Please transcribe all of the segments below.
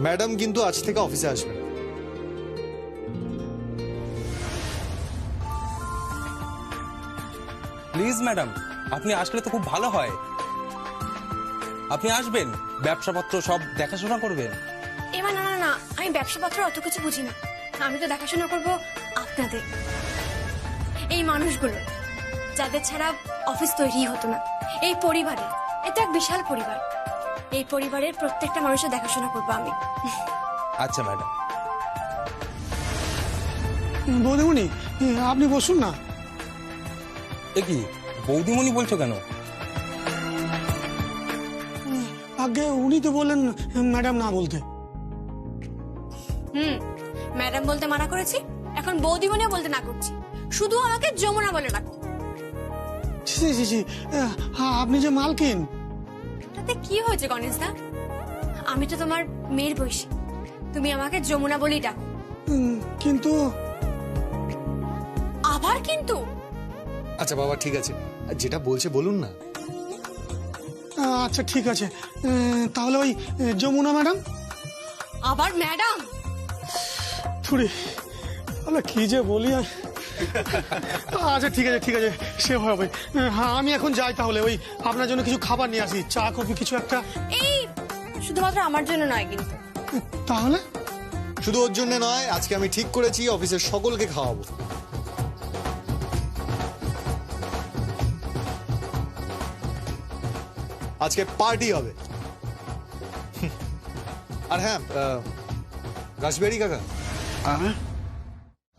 Madam কিন্তু আজ থেকে অফিসে আসবেন। প্লিজ ম্যাডাম, আপনি আসলে তো খুব ভালো হয়। আপনি আসবেন, ব্যবসাপত্র সব দেখাশোনা করবেন। এবার না না না, আমি ব্যবসাপত্র অত কিছু বুঝি না। আমি তো দেখাশোনা করব আপনাদের, এই মানুষগুলো যাদের ছাড়া অফিস তৈরি হতো না। এই পরিবারে, এটা এক বিশাল পরিবার। এই পরিবারের প্রত্যেকটা মানুষের দেখাশোনা করবো আমি। আচ্ছা ম্যাডাম। বৌদিমণি, আপনি বসুন না। এ কি বৌদিমণি বলছো কেন? আগে উনি তো বললেন ম্যাডাম না বলতে। ম্যাডাম বলতে মানা করেছি, এখন বৌদিমণিও বলতে না করছি। শুধু আমাকে যমুনা বলে ডাকো। ছি ছি ছি, আপনি যে মালকিন। তাতে কি হয়েছে গণেশ দা? আমি তো তোমার মেয়ের বয়সী, তুমি আমাকে যমুনা বলেই ডাকো। কিন্তু আবার কিন্তু? আচ্ছা বাবা, ঠিক আছে, যেটা বলছে বলুন না। আচ্ছা ঠিক আছে, তাহলে ওই যমুনা ম্যাডাম। আবার ম্যাডাম? থুড়ি, তাহলে কি যে বলি। আচ্ছা ঠিক আছে ঠিক আছে, সে হবে। হ্যাঁ, আমি এখন যাই তাহলে। ওই আপনার জন্য কিছু খাবার নিয়ে আসি, চা কফি কিছু একটা। এই শুধুমাত্র আমার জন্য নয় কিন্তু। তাহলে শুধু ওর জন্য নয়, আজকে আমি ঠিক করেছি অফিসের সকলকে খাওয়াবো। আজকে পার্টি হবে। আর হ্যাঁ, রাসবেরি কাকা,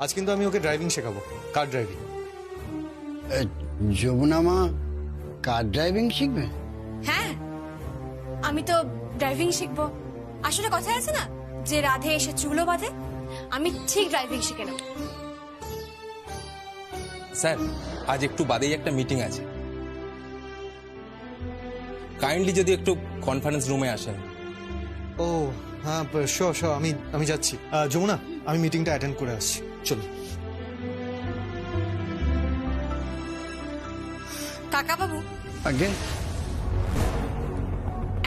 আজ কিন্তু আমি ওকে ড্রাইভিং শেখাবো, কার ড্রাইভিং। যমুনা মা কার ড্রাইভিং শিখবে? হ্যাঁ, আমি তো ড্রাইভিং শিখবো। আসলে কথা আছে না যে রাধে এসে চুলো বাঁধে, আমি ঠিক ড্রাইভিং শিখে নেব। স্যার, আজ একটু বাদেই একটা মিটিং আছে, কাইন্ডলি যদি একটু কনফারেন্স রুমে আসেন। ও হ্যাঁ, শিওর শিওর, আমি যাচ্ছি। যমুনা, আমি মিটিংটা অ্যাটেন্ড করে আসছি, চলো। কাকা বাবু, আগে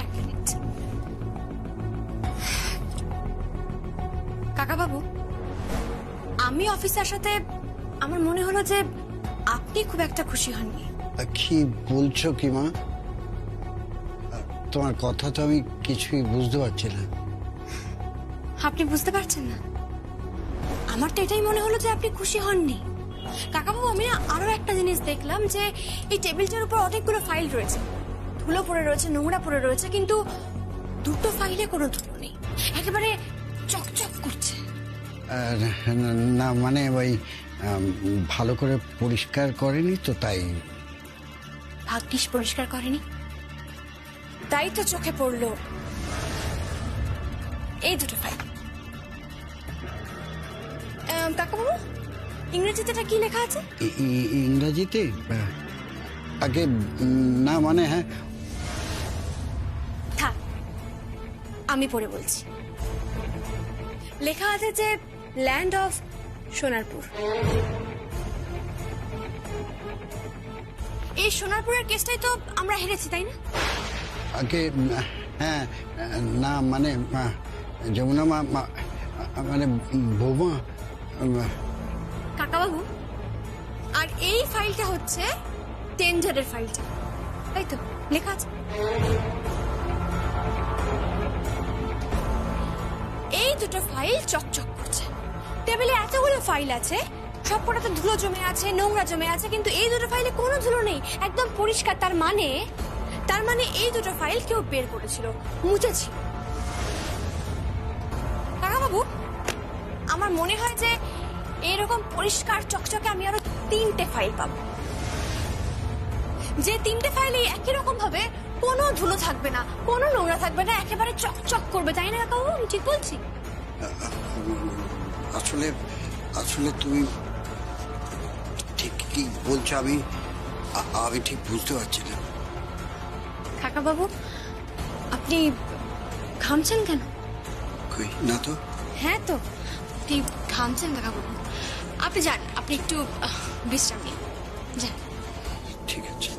এক মিনিট। কাকা বাবু, আমি অফিসে আসাতে আমার মনে হলো যে আপনি খুব একটা খুশি হননি। কি বলছো কি মা? তোমার কথা তো আমি কিছুই বুঝতে পারছি না। আপনি বুঝতে পারছেন না? আমার তো এটাই মনে হলো যে আপনি খুশি হননি। কাকাবাবু, আমি না আরো একটা জিনিস দেখলাম যে এই টেবিলটার উপর অনেকগুলো ফাইল রয়েছে, ধুলো পড়ে রয়েছে, নোংরা পড়ে রয়েছে, কিন্তু দুটো ফাইলে কোনো ধুলো নেই, একেবারে চকচক করছে। না মানে ওই ভালো করে পরিষ্কার করেনি তো, তাই। ভাগ্যিস পরিষ্কার করেনি, তাই তো চোখে পড়লো এই দুটো ফাইল। কাকাবাবু, ইংরেজিতে এটা কি লেখা আছে? ইংরেজিতে? আগে না মানে হ্যাঁ, থাক, আমি পড়ে বলছি। লেখা আছে যে ল্যান্ড অফ সোনারপুর। এই সোনারপুরের কেসটাই তো আমরা হেরেছি, তাই না? আগে হ্যাঁ, না মানে যমুনা মা মানে বৌমা। কাকাবাবু, আর এই ফাইলটা হচ্ছে টেন্ডারের ফাইলটা, তাই তো লেখা আছে। এই দুটো ফাইল চকচক করছে। টেবিলে এতগুলো ফাইল আছে, সবকটাতে ধুলো জমে আছে, নোংরা জমে আছে, কিন্তু এই দুটো ফাইলে কোনো ধুলো নেই, একদম পরিষ্কার। তার মানে এই দুটো ফাইল কেউ বের করেছিল, মুছেছিল। কাকাবাবু, আমার মনে হয় যে এরকম পরিষ্কার চকচকে আমি আরো 3টে ফাইল পাবো, যে 3টে ফাইলে একই রকম ভাবে কোনো ধুলো থাকবে না, কোনো নোংরা থাকবে না, একেবারে চকচক করবে, তাই না কাকাবাবু? আমি ঠিক বলছি? আসলে আসলে তুমি ঠিক কি বলছো, আমি ঠিক বুঝতে পারছি না। কাকাবাবু, আপনি ঘামছেন কেন? কই না তো। হ্যাঁ তো, আপনি ঘামছেন কাকাবাবু। আপনি যান, আপনি একটু বিশ্রাম নিন, যান। ঠিক আছে।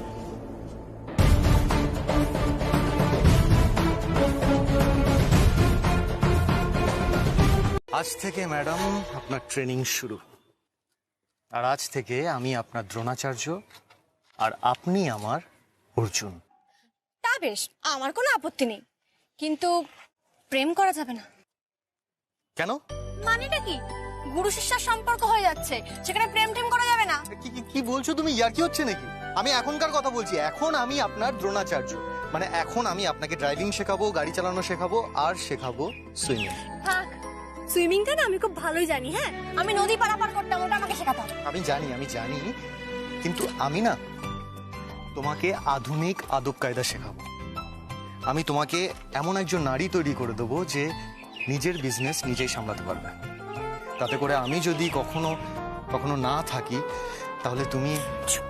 আজ থেকে ম্যাডাম আপনার ট্রেনিং শুরু। আর আজ থেকে আমি আপনার দ্রোণাচার্য আর আপনি আমার অর্জুন। তা বেশ, আমার কোনো আপত্তি নেই, কিন্তু প্রেম করা যাবে না। কেন? মানেটা কি? গুরু শিষ্যার সম্পর্ক হয়ে যাচ্ছে, সেখানে প্রেম টেম করা যাবে না। কি কি কি বলছো তুমি? ইয়ার্কি হচ্ছে নাকি? আমি এখনকার কথা বলছি। এখন আমি আপনার দ্রোণাচার্য, মানে এখন আমি আপনাকে ড্রাইভিং শেখাবো, গাড়ি চালানো শেখাবো, আর শেখাবো সুইমিং। থাক, সুইমিংটা না আমি খুব ভালোই জানি। হ্যাঁ, আমি নদী পারাপার করতাম, ওটা আমাকে শেখাতাম। আমি জানি, কিন্তু আমি না তোমাকে আধুনিক আদব কায়দা শেখাবো। আমি তোমাকে এমন একজন নারী তৈরি করে দেবো যে নিজের বিজনেস নিজেই সামলাতে পারবে। তাতে করে আমি যদি কখনো কখনো না থাকি, তাহলে তুমি চুপ,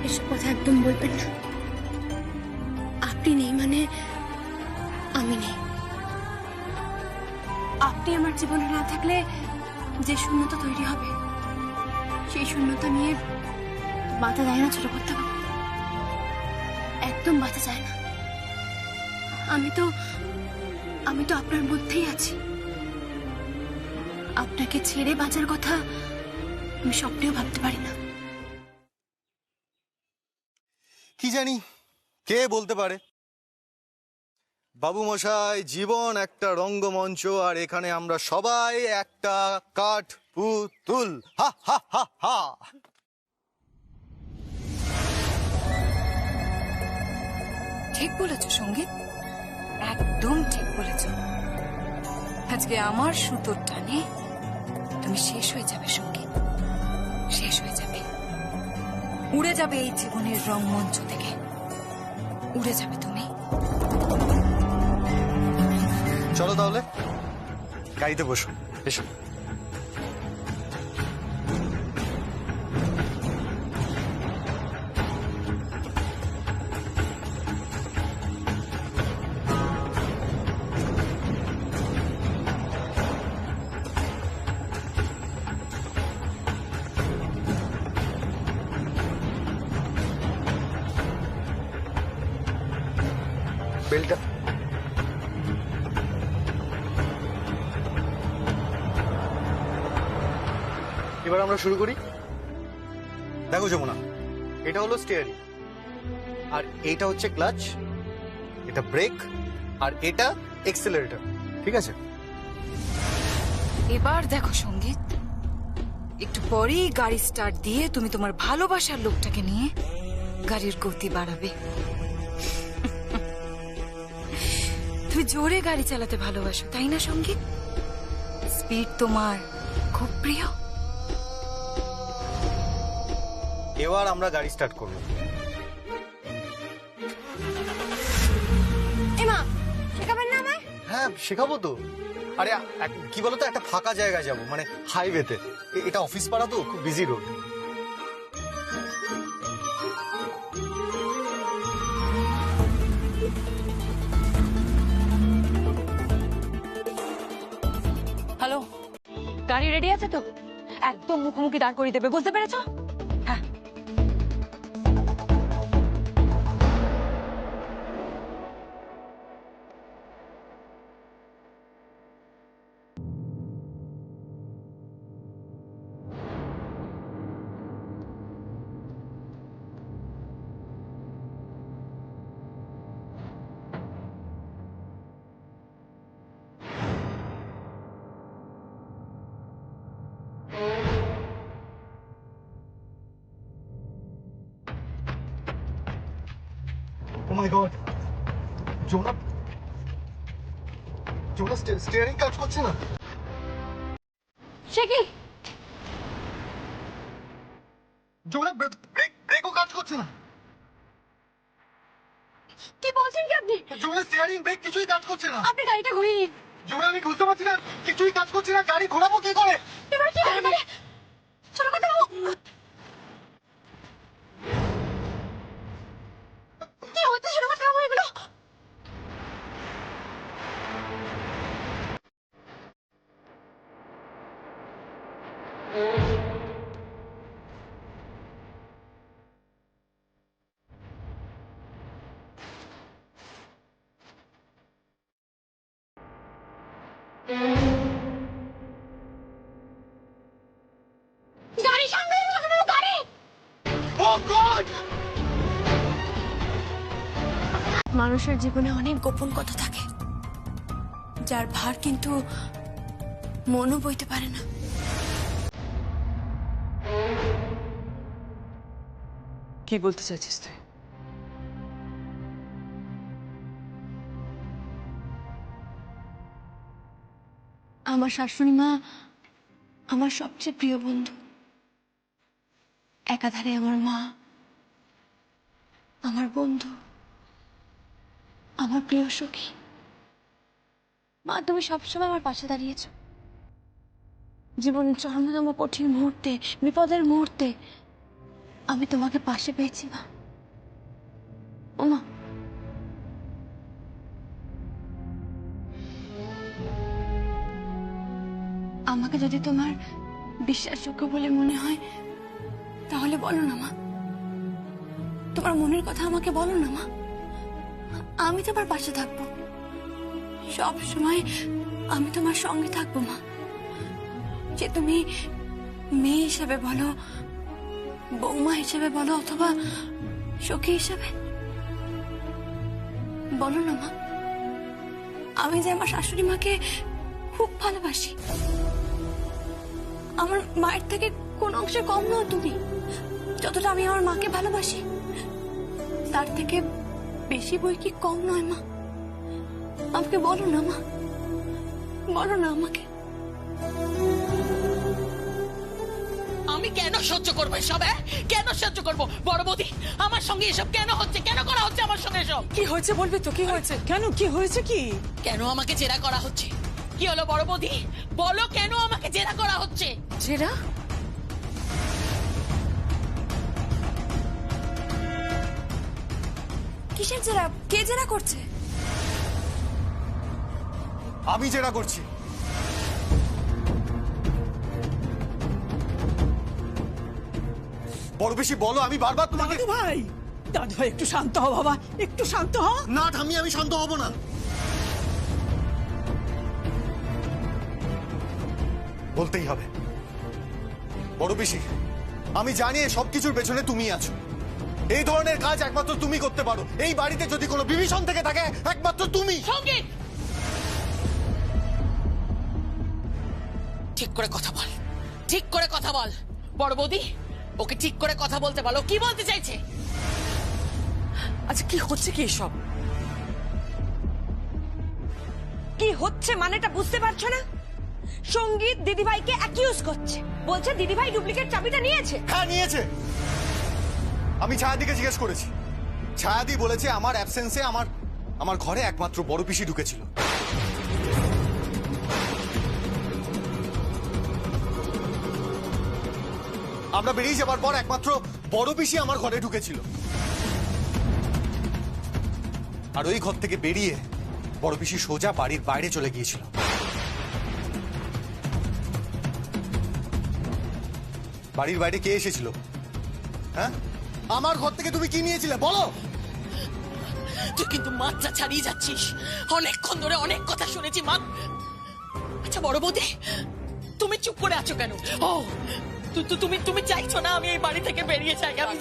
এসব কথা একদম বলবেন না। আপনি নেই মানে আমি নেই। আপনি আমার জীবনে না থাকলে যে শূন্যতা তৈরি হবে, সেই শূন্যতা নিয়ে বাঁচা যায় না ছোট করতে হবে, একদম বাঁচা যায় না। আমি তো আপনার মধ্যেই আছি। আপনাকে ছেড়ে বাঁচার কথা আমি স্বপ্নেও ভাবতে পারি না। কি জানি, কে বলতে পারে? বাবু মশাই, জীবন একটা রঙ্গমঞ্চ, আর এখানে আমরা সবাই একটা কাঠ পুতুল। হা হা হা হা। ঠিক বলেছ সঙ্গীত, একদম ঠিক বলেছ। আজকে আমার সুতোর টানে তুমি শেষ হয়ে যাবে সঙ্গীত, শেষ হয়ে যাবে। উড়ে যাবে এই জীবনের রংমঞ্চ থেকে, উড়ে যাবে তুমি। চলো তাহলে গাড়িতে বসো, এসো। বেলটা এবার আমরা শুরু করি। দেখো যমুনা, এটা হলো স্টিয়ারিং, আর এটা হচ্ছে ক্লাচ, এটা ব্রেক, আর এটা এক্সেলারেটর। ঠিক আছে? এবার দেখো সঙ্গীত, একটু পরেই গাড়ি স্টার্ট দিয়ে তুমি তোমার ভালোবাসার লোকটাকে নিয়ে গাড়ির গতি বাড়াবে। তুমি জোরে গাড়ি চালাতে ভালোবাসো, তাই না সঙ্গীত? স্পিড তোমার খুব প্রিয়। এবার আমরা গাড়ি স্টার্ট করবো। এমা, শেখাবেন না আমায়? হ্যাঁ, শেখাবো তো। আরে কি বলতো, একটা ফাঁকা জায়গায় যাব, মানে হাইওয়েতে। এটা অফিস পাড়া তো, খুব বিজি রোড। হ্যালো, গাড়ি রেডি আছে তো? একদম মুখোমুখি দাঁড় করিয়ে দেবে, বুঝতে পেরেছো? হ্যাঁ। ও মাই গড, যমুনা, স্টিয়ারিং কাজ করছে না। সে কি? যমুনা, ব্রেকও কাজ করছে না। কি বলছেন কি আপনি? যমুনা, স্টিয়ারিং ব্রেক কিছুই কাজ করছে না। আপনি গাড়িটা ঘুরিয়ে নিন। যমুনা, আমি বুঝতে পারছি না, কিছুই কাজ করছে না। গাড়ি ঘোরাবো কি করে? এবার কি হবে? ছোট কথা কি হচ্ছে? ছোট কথা এগুলো গাড়ি সামনে গাড়ি। মানুষের জীবনে অনেক গোপন কথা থাকে, যার ভার কিন্তু মনও বইতে পারে না। কি বলতে চাইছিস তুই? আমার শাশুড়ি মা আমার সবচেয়ে প্রিয় বন্ধু। একাধারে আমার মা, আমার বন্ধু, আমার প্রিয় সখী। মা, তুমি সবসময় আমার পাশে দাঁড়িয়েছো। জীবনের চরমতম কঠিন মুহূর্তে, বিপদের মুহূর্তে আমি তোমাকে পাশে পেয়েছি মা। ও মা, আমাকে যদি তোমার বিশ্বাসযোগ্য বলে মনে হয় তাহলে বলো না মা, তোমার মনের কথা আমাকে বলো না মা। আমি তোমার পাশে থাকবো, সব সময় আমি তোমার সঙ্গে থাকবো মা। যে তুমি মেয়ে হিসেবে বলো, বৌমা হিসেবে বলো, অথবা সখী হিসেবে বলো না মা। আমি যে আমার শাশুড়ি মাকে খুব ভালোবাসি। আমার মায়ের থেকে কোন অংশে কম নও তুমি। যতটা আমি আমার মাকে ভালোবাসি তার থেকে বেশি বই কি কম নয় মা। আমাকে বলো না মা, বলো না আমাকে। আমি কেন সহ্য করবো এসব? কেন সহ্য করবো? বড় বৌদি, আমার সঙ্গে এসব কেন হচ্ছে? কেন করা হচ্ছে আমার সঙ্গে এসব? কি হয়েছে বলবি তো? কি হয়েছে? কেন কি হয়েছে? কি কেন আমাকে জেরা করা হচ্ছে? কি হলো বড় বৌদি? বলো, কেন আমাকে জেরা করা হচ্ছে? জেরা? কিসের জেরা? কে জেরা করছে? আমি জেরা করছি। বড় বেশি বলো, আমি বারবার তোমাকে। দাদু ভাই, দাদু ভাই একটু শান্ত হ বাবা, একটু শান্ত হ। না ঠাম্মি, আমি শান্ত হব না। বলতেই হবে। বড় বেশি, আমি জানি এই সবকিছুর পেছনে তুমি আছো। এই ধরনের কাজ একমাত্র তুমি করতে পারো। এই বাড়িতে যদি কোনো বিভীষণ থেকে থাকে একমাত্র তুমি। সঙ্গীত, ঠিক করে কথা বল, ঠিক করে কথা বল। বড় বৌদি, ওকে ঠিক করে কথা বলতে বলো। কি বলতে চাইছে? আচ্ছা, কি হচ্ছে কি সব? কি হচ্ছে মানেটা বুঝতে পারছো না? সঙ্গীত দিদিভাইকে অ্যাকিউজ করছে, বলছে দিদিভাই ডুপ্লিকেট চাবিটা নিয়েছে। হ্যাঁ, নিয়েছে। আমি ছায়াদিকে জিজ্ঞেস করেছি। ছায়াদি বলেছে আমার অ্যাবসেন্সে আমার ঘরে একমাত্র বড় পিসি ঢুকেছিল। আমরা বেরিয়ে যাবার পর একমাত্র বড় পিসি আমার ঘরে ঢুকেছিল। আর ওই ঘর থেকে বেরিয়ে বড় পিসি সোজা বাড়ির বাইরে চলে গিয়েছিল। বাড়ির বাইরে কে এসেছিল? হ্যাঁ, আমার ঘর থেকে তুমি কি নিয়েছিলে বলো? তুই কিন্তু মাত্রা ছাড়িয়ে যাচ্ছিস। অনেকক্ষণ ধরে অনেক কথা শুনেছি মা। আচ্ছা বড় বৌদি, তুমি চুপ করে আছো কেন? ও, তুমি চাইছো না আমি এই বাড়ি থেকে বেরিয়ে যাই? আমি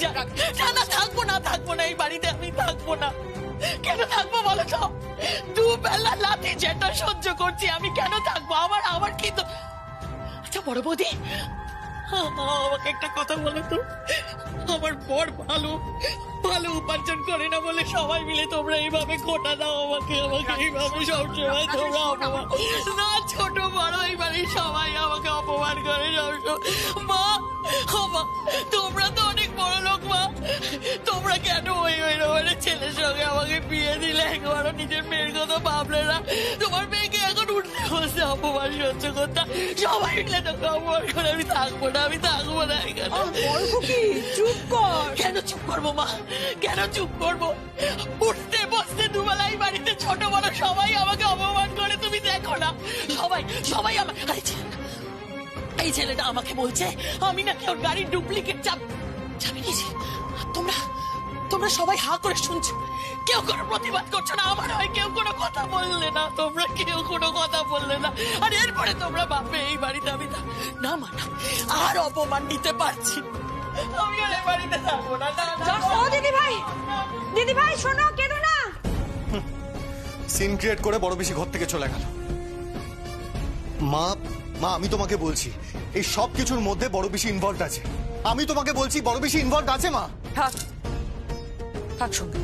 না থাকবো না, থাকবো না এই বাড়িতে, আমি থাকবো না। কেন থাকবো বলো তো? দুবেলা লাথি যেটা সহ্য করছি, আমি কেন থাকবো? আমার কিন্তু। আচ্ছা বড় বৌদি, আমাকে একটা কথা বলো তো। আমার বর ভালো উপার্জন করে না বলে সবাই মিলে তোমরা এইভাবে খোটা দাও আমাকে এইভাবে সবসময় তোমরা অপমান। না, ছোট বড় এই বাড়ির সবাই আমাকে অপমান করে সবসময়। মা, তোমরা তো অনেক বড় লোক মা, তোমরা কেন ওই ছেলের সঙ্গে আমাকে বিয়ে দিলে? একবারও নিজের মেয়ের কথা ভাবলে না? তোমার মেয়েকে এখন উঠতে বসে অপমান সহ্য করতে সবাই মিলে তোকে অপমান করে। আমি থাকবো না এখানে। চুপ কর। কেন চুপ করবো মা? কেন চুপ করবো? উঠতে বসতে দুবেলাই বাড়িতে ছোট বড় সবাই আমাকে অপমান করে। তুমি দেখো না, সবাই আমাকে। এই ছেলেটা আমাকে বলছে আমি নাকি ওর গাড়ির ডুপ্লিকেট চাবি নিয়েছি। তোমরা সবাই হা করে শুনছো, কেউ কোনো প্রতিবাদ করছো না। আমার হয় কেউ কোনো কথা বললে না, তোমরা কেউ কোনো কথা বললে না। আর এরপরে তোমরা ভাববে এই বাড়িতে আমি না মানা আর অপমান নিতে পারছি না। আমি আর এই বাড়িতে থাকবো না। ও দিদি ভাই শোনো, কেঁদো না। সিন ক্রিয়েট করে বড় বেশি ঘর থেকে চলে গেল। মা মা আমি তোমাকে বলছি এই সব কিছুর মধ্যে বড় বেশি ইনভলভ আছে। আমি তোমাকে বলছি বড় বেশি ইনভলভ আছে মা। থাক থাক সঙ্গে।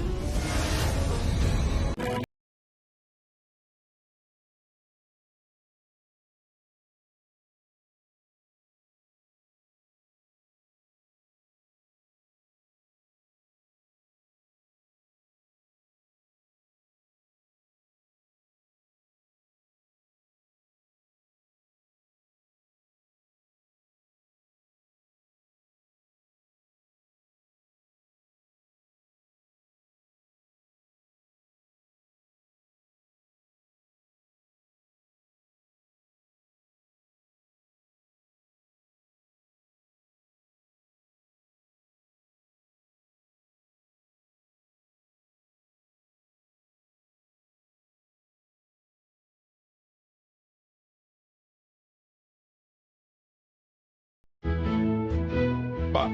বাহ,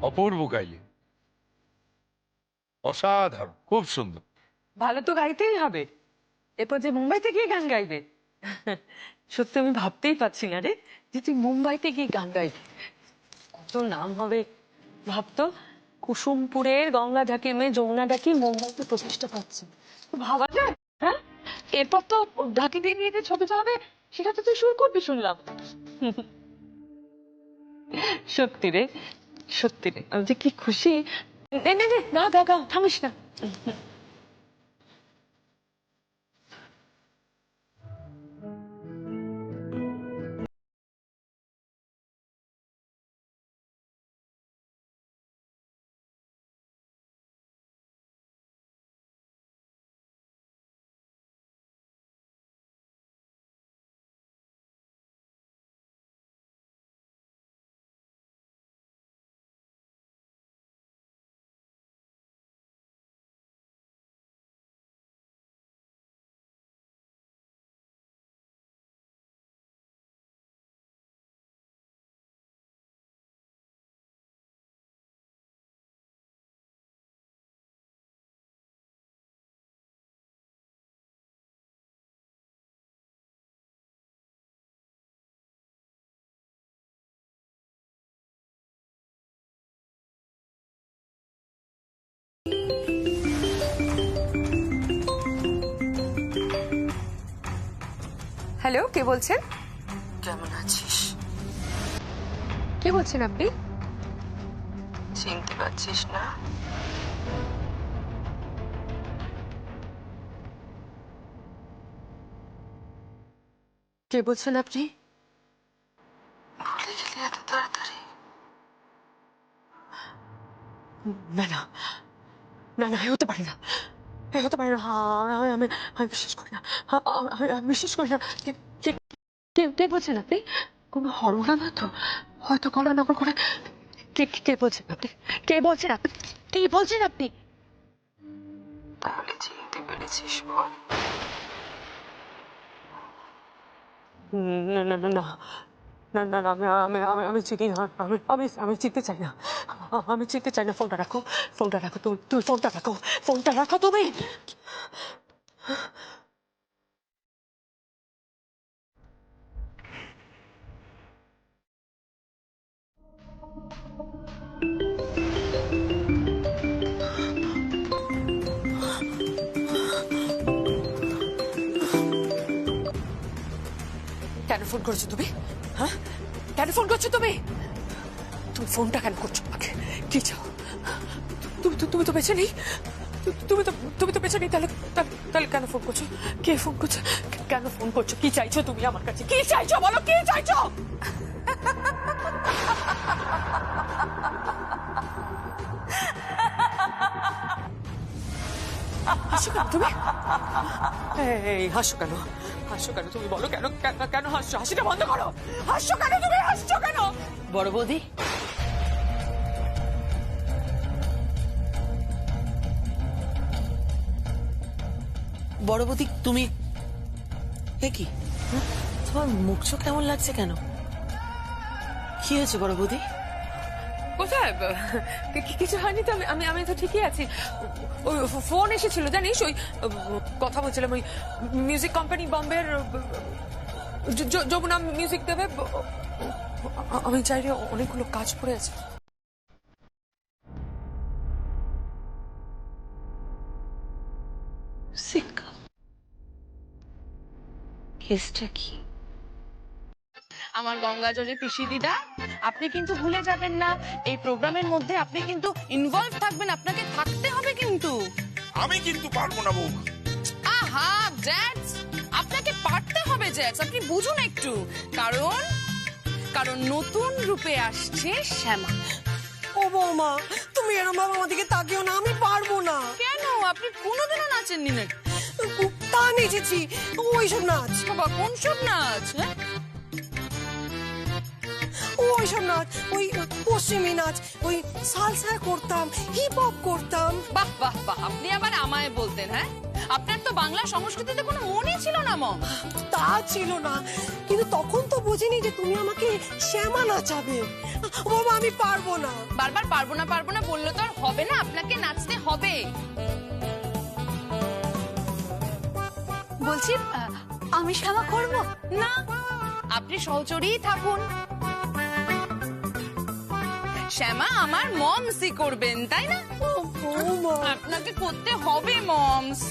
অপূর্ব গাইলে, অসাধারণ, খুব সুন্দর। ভালো তো গাইতেই হবে, এরপর যে মুম্বাইতে গিয়ে গান গাইবে। সত্যি আমি ভাবতেই পারছি না রে যে তুই মুম্বাইতে গিয়ে গান গাইবি। কত নাম হবে ভাবতো। কুসুমপুরের গঙ্গা ঢাকি মেয়ে যমুনা ঢাকি মুম্বাইতে প্রতিষ্ঠা পাচ্ছে, ভাবা যায়? হ্যাঁ, এরপর তো ঢাকি দিয়ে নিয়ে যে ছবিটা হবে সেটা তো তুই শুরু করবি শুনলাম। সত্যি রে, সত্যি রে, আমি যে কি খুশি। নে নে নে, গা গা গা, থামিস না। হ্যালো, কে বলছেন? কেমন আছিস? কে বলছেন আপনি? চিনতে পারছিস না? কে বলছেন আপনি? ভুলে গেলি এত তাড়াতাড়ি? না না না না, এ হতে পারে না, এ হতে পারে না। আমি আমি বিশ্বাস করি না, আমি বিশ্বাস করি না। কে বলছেন আপনি? কোনো হরমোনা না তো? হয়তো গলা নকল করে। কে বলছেন আপনি? কে বলছেন আপনি? কে বলছেন আপনি? তাহলে চিনতে পেরেছিস বল। না না না না না না না, আমি চিনি না, আমি চিনতে চাই না, আমি চিনতে চাই না। ফোনটা রাখো, ফোনটা রাখো, তুমি ফোনটা রাখো, ফোনটা রাখো তুমি। কেন ফোন করেছো তুমি? হ্যাঁ, কেন ফোন করছো তুমি? তুমি ফোনটা কেন করছো আমাকে? কি চাও? তুমি তো বেঁচে নেই, তুমি তো বেঁচে নেই, তাহলে কেন ফোন করছো? কে ফোন করছো? কেন ফোন করছো? কি চাইছো তুমি আমার কাছে? কি চাইছো বলো, কি চাইছো? হাসো কেন তুমি? এই হাসো কেন? হাসো কেন তুমি? বলো কেন কেন হাসছো? হাসিটা বন্ধ করো। হাসছো কেন তুমি? হাসছো কেন? বড় বৌদি, বড় বৌদি তুমি এ কি তোমার মুখ চোখ কেমন লাগছে কেন? কি হয়েছে বড় বৌদি? কোথায় কিছু হয়নি তো, আমি আমি তো ঠিকই আছি। ওই ফোন এসেছিল জানিস, ওই কথা বলছিলাম ওই মিউজিক কোম্পানি বম্বের যমুনা মিউজিক দেবে। আমি চাইলে অনেকগুলো কাজ পড়ে আছে। কেসটা কি? আমার গঙ্গা জলে পিসি দিদা, আপনি কিন্তু ভুলে যাবেন না এই প্রোগ্রামের মধ্যে আপনি কিন্তু ইনভলভ থাকবেন, আপনাকে থাকতে হবে কিন্তু। আমি কিন্তু পারবো না বউ। আহা জ্যাক্স, আপনাকে পারতে হবে জ্যাক্স, আপনি বুঝুন একটু। কারণ কারণ নতুন রূপে আসছে শ্যামা। ও বৌমা, তুমি এরকম ভাবে আমাদেরকে তাকিও না, আমি পারবো না। কেন, আপনি কোনোদিনও নাচেননি নাকি? তা নেচেছি, ওইসব নাচ। বাবা কোন সব নাচ? ওইসব নাচ, ওই পশ্চিমী নাচ, ওই সালসা করতাম, হিপ হপ করতাম। বাহ বাহ বাহ, আপনি আবার আমায় বলতেন? হ্যাঁ, আপনার তো বাংলা সংস্কৃতিতে কোনো মনই ছিল না মম। তা ছিল না, কিন্তু তখন তো বুঝিনি যে তুমি আমাকে শ্যামা নাচাবে। বাবা আমি পারবো না। বারবার পারবো না বললে তো আর হবে না, আপনাকে নাচতে হবে। বলছি আমি শ্যামা করবো না, আপনি সহচরী থাকুন। শ্যামা আমার মমসই করবেন, তাই না? আপনাকে করতে হবে মমস।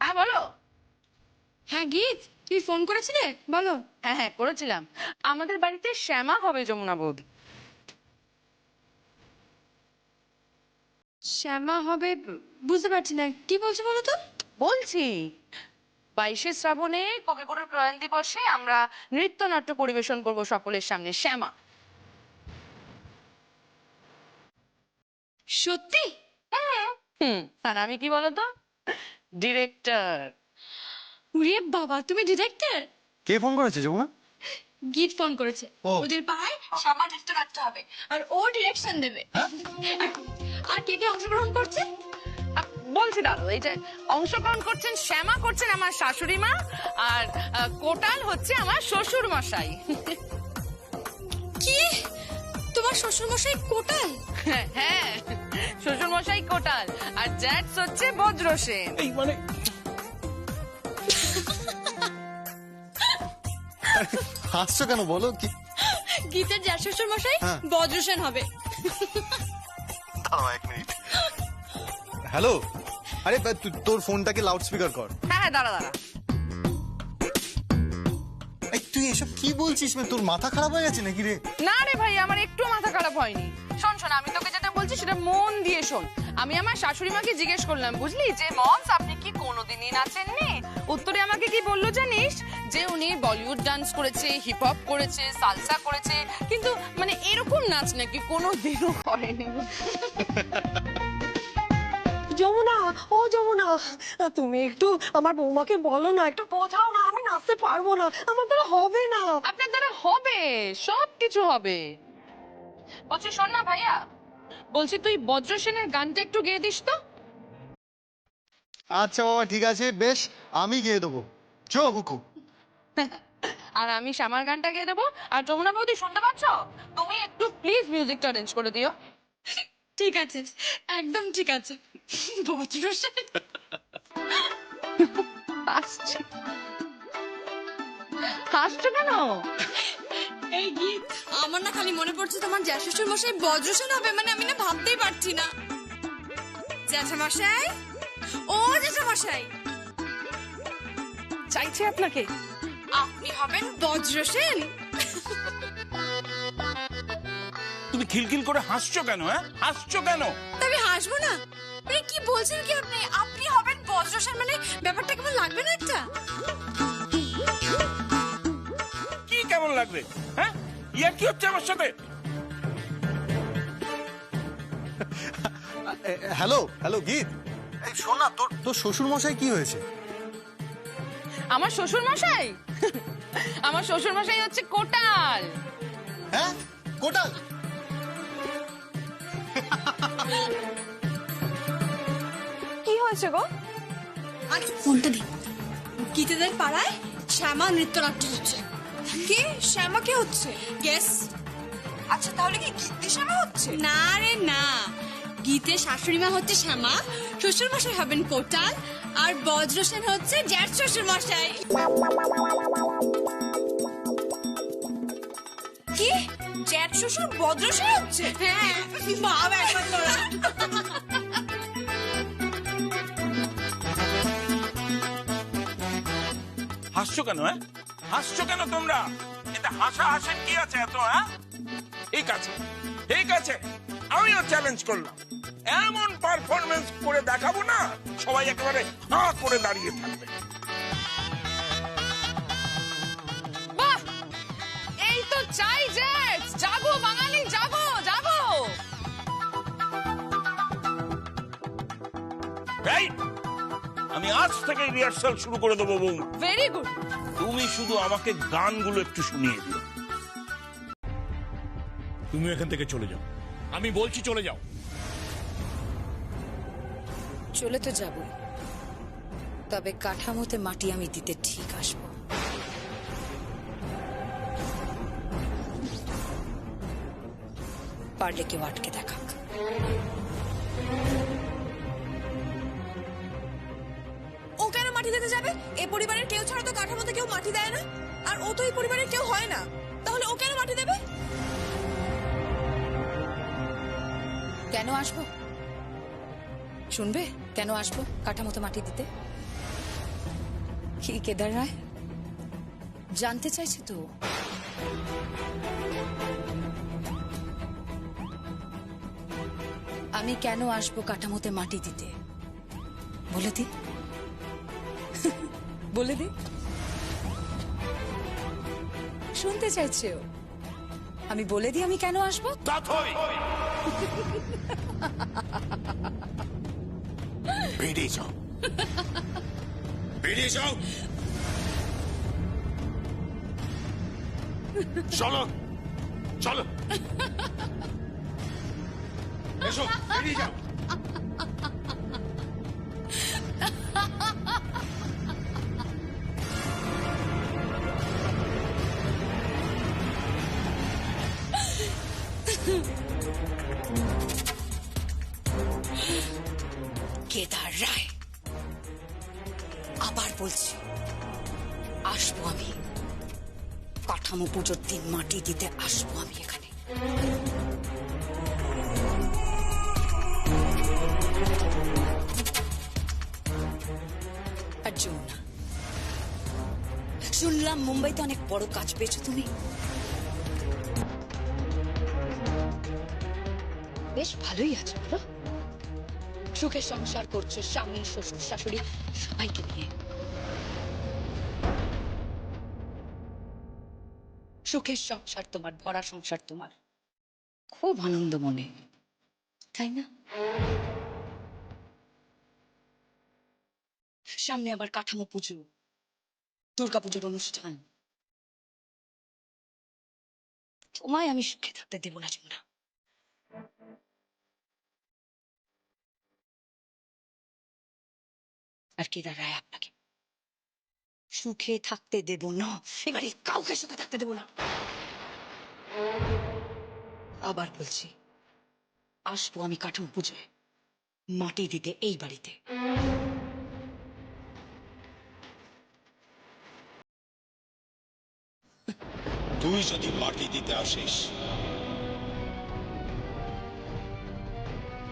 হ্যাঁ বলো। হ্যাঁ গীত, তুই ফোন করেছিলে? বলো। হ্যাঁ হ্যাঁ করেছিলাম, আমাদের বাড়িতে শ্যামা হবে যমুনা বৌদি। শ্যামা হবে বুঝতে পারছি না, কি বলছো বলো তো? বলছি 22শে শ্রাবণে কবিগুরুর প্রয়াণ দিবসে আমরা নৃত্যনাট্য পরিবেশন করব সকলের সামনে, শ্যামা। সত্যি? আর আমি কি বলতো, ডিরেক্টর। উরে বাবা, তুমি ডিরেক্টর? কে ফোন করেছে যমুনা? গীত ফোন করেছে। ওদের পাড়ায় শ্যামা নৃত্য নাট্য হবে আর ও ডিরেকশন দেবে। আর কে কে অংশগ্রহণ করছে বলছি দাদু, এই যে অংশগ্রহণ করছেন শ্যামা, করছেন আমার শাশুড়ি মা, আর কোটাল হচ্ছে আমার শ্বশুর মশাই। কি, তোমার শ্বশুর মশাই কোটাল? হ্যাঁ, শ্বশুর মশাই কোটাল, আর জ্যাটস হচ্ছে বজ্রসেন। এই মানে হাসছো কেন বলো? কি গীতের যা শ্বশুর মশাই বজ্রসেন হবে। দাঁড়াও 1 মিনিট। হ্যালো, আরে তোর ফোনটাকে লাউড স্পিকার কর। হ্যাঁ দাঁড়া। এই তুই এসব কি বলছিস? তোর মাথা খারাপ হয়ে গেছে নাকি রে? না রে ভাই, আমার একটু মাথা খারাপ হয়নি। শোন, আমি তোকে যেটা বলছি সেটা মন দিয়ে শোন। আমি আমার শাশুড়ি মাকে জিজ্ঞেস করলাম, বুঝলি, যে মমস আপনি কি কোনোদিনই নাচেননি? উত্তরে আমাকে কি বললো জানিস? যে উনি বলিউড ডান্স করেছে, হিপ হপ করেছে, সালসা করেছে, কিন্তু মানে এরকম নাচ নাকি কোনোদিনও করেনি। যমুনা, ও যমুনা, তুমি একটু আমার বৌমাকে বলো না, একটু বোঝাও না, আমি নাচতে পারবো না, আমার দ্বারা হবে না। আপনার দ্বারা হবে, সব কিছু হবে। বলছি শোন না ভাইয়া, বলছি তুই বজ্রসেনের গানটা একটু গেয়ে দিস তো। আচ্ছা বাবা, ঠিক আছে, বেশ, আমি গেয়ে দেবো। চো হুকু। আর আমি শ্যামার গানটা গেয়ে দেবো। আর যমুনা বৌদি শুনতে পাচ্ছ, তুমি একটু প্লিজ মিউজিকটা অ্যারেঞ্জ করে দিও। ঠিক আছে, একদম ঠিক আছে। বজ্রসেন হাসছো কেন? এই গীত, আমার না খালি মনে পড়ছে তোমার জ্যাঠাশ্বশুর মশাই বজ্রসেন হবে, মানে আমি না ভাবতেই পারছি না। জ্যাঠামশাই, ও জ্যাঠামশাই, চাইছে আপনাকে, আপনি হবেন বজ্রসেন। তুমি খিলখিল করে হাসছো কেন? হাসছো কেন? আমি হাসবো না? মানে কি বলছেন কি আপনি? আপনি হবেন বজ্রসেন, মানে ব্যাপারটা কেমন লাগবে না একটা? কি কেমন লাগবে? হ্যাঁ, ইয়ার কি হচ্ছে আমার সাথে? হ্যালো গীত, এই শোন না, তোর শ্বশুর মশাই কি হয়েছে? আমার শ্বশুর মশাই? আমার শ্বশুর মশাই হচ্ছে কোটাল। হ্যাঁ, কোটাল? হয়েছে গো? আর ফোনটা দিন। গীতাদের পাড়ায় শ্যামা নৃত্যনাট্য হচ্ছে। কি শ্যামা কে হচ্ছে? ইয়েস। আচ্ছা তাহলে কি গীতি শ্যামা হচ্ছে? না রে না, গীতে শাশুড়ি মা হচ্ছে শ্যামা, শ্বশুর মশাই হবেন কোটাল, আর বজ্রসেন হচ্ছে জ্যাঠ শ্বশুর মশাই। কি জ্যাঠ শ্বশুর বজ্রসেন হচ্ছে? হ্যাঁ, ভাব একবার তোরা। হাসছো কেন? হ্যাঁ, হাসছো কেন তোমরা? এটা হাসা হাসের কি আছে এত? হ্যাঁ, ঠিক আছে, ঠিক আছে, আমিও চ্যালেঞ্জ করলাম। এমন পারফরমেন্স করে দেখাবো না, সবাই একেবারে হাঁ করে দাঁড়িয়ে থাকবে। বাহ, এই তো চাই জ্যাঠ, জাগো বাঙালি, জাগো জাগো। এই, আমি আজ থেকে রিহার্সাল শুরু করে দেবো বৌমা। Very good. তুমি শুধু আমাকে গানগুলো একটু শুনিয়ে দিও। তুমি এখান থেকে চলে যাও, আমি বলছি চলে যাও। চলে তো যাব, তবে কাঠামোতে মাটি আমি দিতে ঠিক আসবো। পারলে কেউ আটকে দেখাক। ও কেন মাটি দিতে যাবে? এ পরিবারের কেউ ছাড়া তো কাঠামোতে কেউ মাটি দেয় না, আর ও তো এই পরিবারের কেউ হয় না, তাহলে ও কেন মাটি দেবে? কেন আসবো শুনবে? কেন আসবো কাঠামোতে মাটি দিতে? কি কেদার রায় জানতে চাইছে তো? আমি কেন আসবো কাঠামোতে মাটি দিতে বলে দি, বলে দি। শুনতে চাইছে ও? আমি বলে দিই আমি কেন আসবো। বেরিয়ে যাও, বেরিয়ে যাও, চলো চলো, এসো, বেরিয়ে যাও। কেদার রায়, আবার বলছি আসবো আমি, কাঠামো পুজোর দিন মাটি দিতে আসবো আমি এখানে। আর যমুনা, শুনলাম মুম্বাইতে অনেক বড় কাজ পেয়েছো তুমি। বেশ ভালোই আছো, বলো? সুখে সংসার করছো, স্বামী শ্বশুর শাশুড়ি সবাইকে নিয়ে। সুখের সংসার তোমার, ভরা সংসার তোমার, খুব আনন্দ মনে, তাই না? সামনে আবার কাঠামো পুজো, দুর্গাপুজোর অনুষ্ঠান, তোমায় আমি সুখে থাকতে দেব না যমুনা। আর কেদার রায় আপনাকে সুখে থাকতে দেব না, এবারে কাউকে সুখে থাকতে দেব না। আবার বলছি আসবো আমি কাঠামো পুজোয় মাটি দিতে এই বাড়িতে। তুই যদি মাটি দিতে আসিস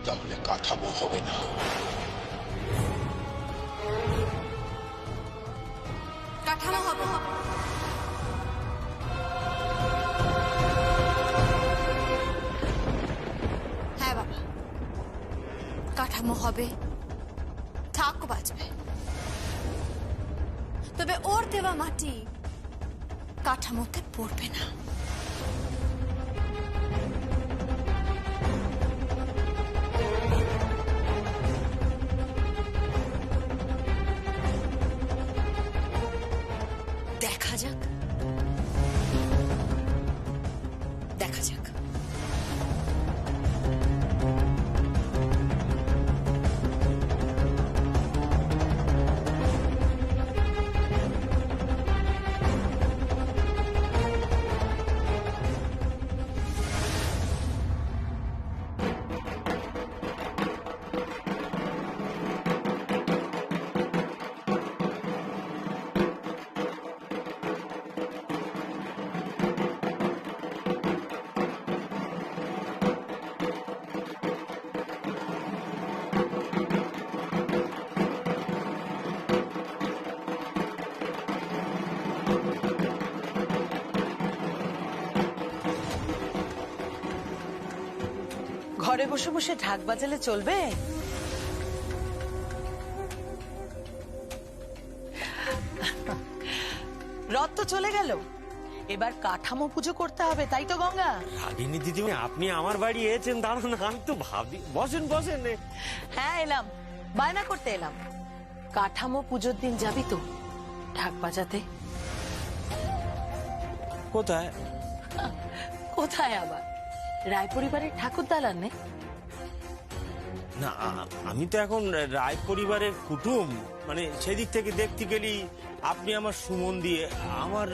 তাহলে কাঠামো হবে না। কাঠামো হবে। হ্যাঁ বাবা, কাঠামো হবে, ঠাক বাজবে, তবে ওর দেওয়া মাটি কাঠামোতে পড়বে না। দেখা যাক, দেখা যাক। ঘরে বসে বসে ঢাক বাজালে চলবে? রথ তো চলে গেল, এবার কাঠামো পুজো করতে হবে, তাই তো গঙ্গা? রাগিনী দিদিমণি, আপনি আমার বাড়ি এসেছেন, দাঁড়ান, আমি তো ভাবি। বসেন বসেন। হ্যাঁ এলাম, বায়না করতে এলাম। কাঠামো পুজোর দিন যাবি তো ঢাক বাজাতে? কোথায়? কোথায় আবার, রায় পরিবারের ঠাকুর দালানে। না, আমি তো এখন রায় পরিবারের কুটুম, মানে সেদিক থেকে দেখতে গেলি আপনি আমার সুমন দিয়ে আমার।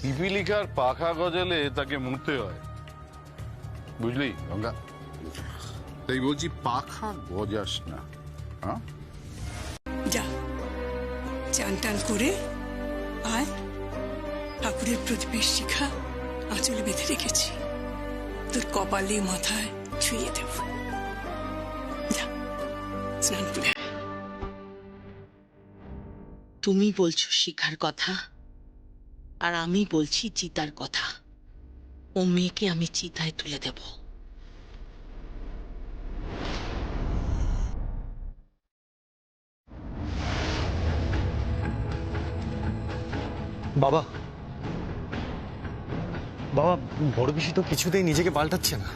পিপিলিকার পাখা গজালে তাকে মুড়তে হয়, বুঝলি গঙ্গা? তাই বলছি পাখা গজাস না। হ্যাঁ, যা চান টান করে আয়, ঠাকুরের প্রদীপের শিখা আঁচলে বেঁধে রেখেছি, তোর কপালে মাথায় ছুঁয়ে দেব। যা স্নান করে। তুমি বলছো শিখার কথা, আর আমি বলছি চিতার কথা। ও মেয়েকে আমি চিতায় তুলে দেব। বাবা, বাবা, বড় পিসি তো কিছুতেই নিজেকে পাল্টাচ্ছে না।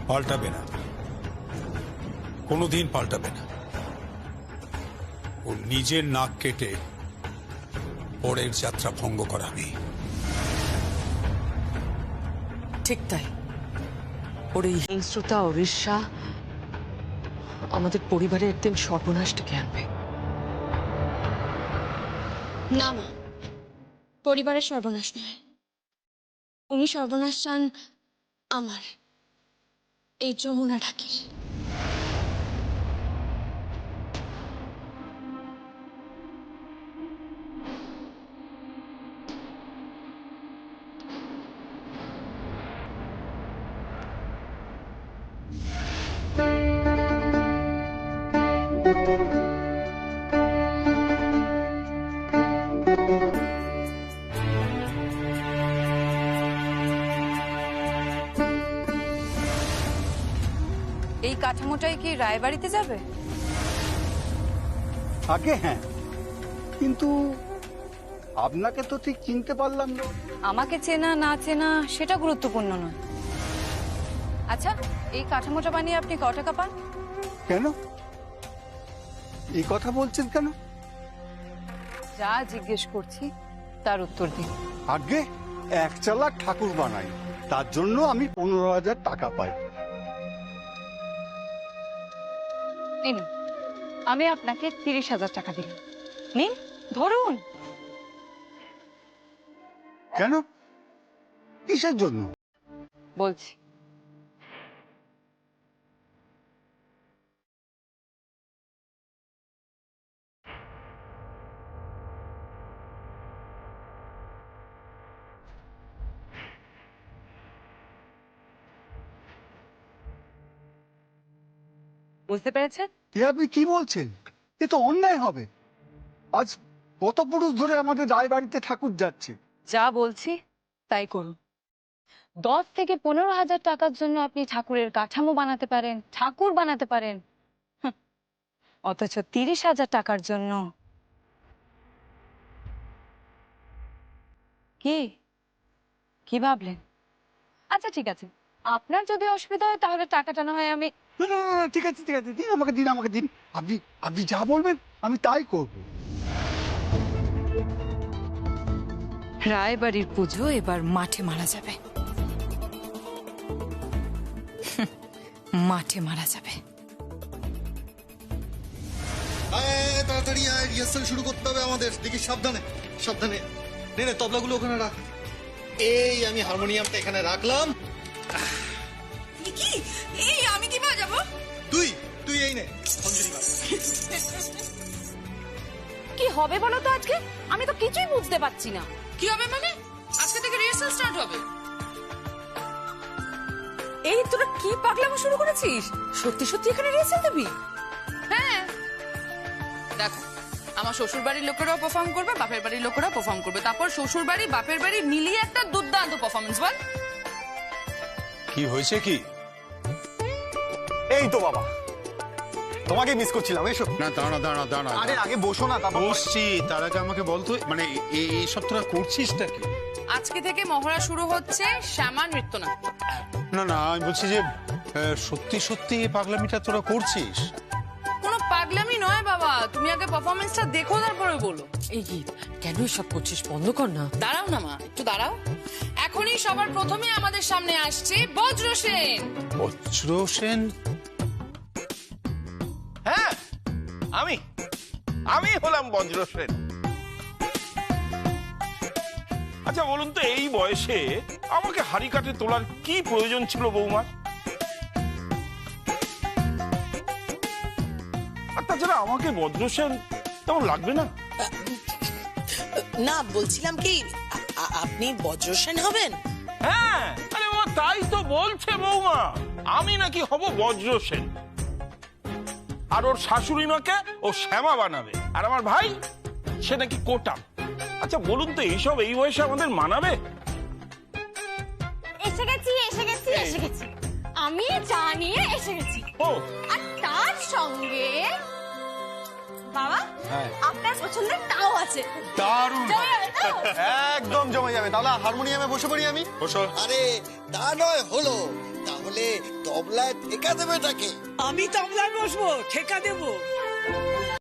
পাল্টাবে না, কোনোদিন পাল্টাবে না। ও নিজের নাক কেটে পরের যাত্রা ভঙ্গ করাবে। ঠিক তাই, ওর এই হিংস্রতা ও ঈর্ষা আমাদের পরিবারের একদিন সর্বনাশ ডেকে আনবে। না মা, পরিবারের সর্বনাশ নয়, উনি সর্বনাশ চান আমার, এই যমুনা ঢাকির। এই কাঠামোটাই কি রায়বাড়িতে যাবে? আগে হ্যাঁ, কিন্তু আপনাকে তো ঠিক চিনতে পারলাম না। আমাকে চেনা না চেনা সেটা গুরুত্বপূর্ণ নয়। আচ্ছা, এই কাঠামোটা বানিয়ে আপনি ক টাকা পান? কেন এই কথা বলছেন কেন? যা জিজ্ঞেস করছি তার উত্তর দিন। আগে এক চালা ঠাকুর বানাই, তার জন্য আমি 15,000 টাকা পাই। নিন, আমি আপনাকে 30,000 টাকা দিই। নিন, ধরুন। কেন, কিসের জন্য? বলছি, বুঝতে পেরেছেন? এ আপনি কি বলছেন? এ তো অন্যায় হবে। আজ কত পুরুষ ধরে আমাদের রায় বাড়িতে ঠাকুর যাচ্ছে। যা বলছি তাই করুন। 10 থেকে 15,000 টাকার জন্য আপনি ঠাকুরের কাঠামো বানাতে পারেন, ঠাকুর বানাতে পারেন, অথচ 30,000 টাকার জন্য কি ভাবলেন? আচ্ছা ঠিক আছে, আপনার যদি অসুবিধা হয় তাহলে টাকাটা না হয় আমি। না না না, ঠিক আছে ঠিক আছে, দিন আমাকে, দিন আমাকে, দিন। আপনি আপনি যা বলবেন আমি তাই করব। রায়বাড়ির পুজো এবার মাঠে মারা যাবে, মাঠে মারা যাবে। তাড়াতাড়ি আয়, রিহার্সাল শুরু করতে হবে আমাদের। দেখি সাবধানে সাবধানে। নে নে, তবলাগুলো ওখানে রাখ। এই আমি হারমোনিয়ামটা এখানে রাখলাম। কি এই আমি কি বাজাবো? তুই তুই এই নে, খঞ্জরি বাজ। কি হবে বলো তো আজকে? আমি তো কিছুই বুঝতে পারছি না। কি হবে মানে? আজকে থেকে রিহার্সাল স্টার্ট হবে। এই তোরা কি পাগলামো শুরু করেছিস? সত্যি সত্যি এখানে রিহার্সাল দিবি? হ্যাঁ, দেখো আমার শ্বশুর বাড়ির লোকেরাও পারফর্ম করবে, বাপের বাড়ির লোকেরাও পারফর্ম করবে, তারপর শ্বশুর বাড়ি বাপের বাড়ি মিলিয়ে একটা দুর্দান্ত পারফরমেন্স। বল কি হয়েছে কি? এই তো বাবা, তোমাকে মিস করছিলাম। এসো না, দাঁড়া দাঁড়া দাঁড়া। আরে আগে বসো না। তারপর বসছি, তার আগে আমাকে বলতো মানে এইসব তোরা করছিসটা কি? আজকে থেকে মহড়া শুরু হচ্ছে শ্যামা নৃত্যনাট্য। না না, আমি বলছি যে সত্যি সত্যি এই পাগলামিটা তোরা করছিস? কোনো পাগলামি নয় বাবা, তুমি আগে পারফরমেন্সটা দেখো তারপরে বলো। এই কি, কেন সব করছিস? বন্ধ কর না। দাঁড়াও না মা, একটু দাঁড়াও। এখনই সবার প্রথমে আমাদের সামনে আসছে বজ্র সেন। বজ্র সেন? হ্যাঁ, আমি হলাম বজ্র সেন। আচ্ছা বলুন তো, এই বয়সে আমাকে হাড়ি কাঠে তোলার কি প্রয়োজন ছিল বৌমার? আর তাছাড়া আমাকে বজ্র সেন তেমন লাগবে না। না, বলছিলাম কি আপনি বজ্রসেন হবেন? হ্যাঁ, আরে ও তাই তো বলছে বৌমা, আমি নাকি হব বজ্র সেন। আর ওর শাশুড়ি মাকে ও শ্যামা বানাবে, আর আমার ভাই সে নাকি কোটাম। আচ্ছা বলুন তো, এইসব এই বয়সে আমাদের মানাবে? এসে গেছি। আমি চা নিয়ে এসে গেছি। ও, আর তার সঙ্গে বাবা, আপনার পছন্দের টাও আছে। দারুণ, জমে যাবে তো? একদম জমে যাবে। তাহলে হারমোনিয়ামে বসে পড়ি আমি। আরে তা নয় হলো, তাহলে তবলায় ঠেকা দেবে তাকে। আমি তবলায় বসবো, ঠেকা দেবো।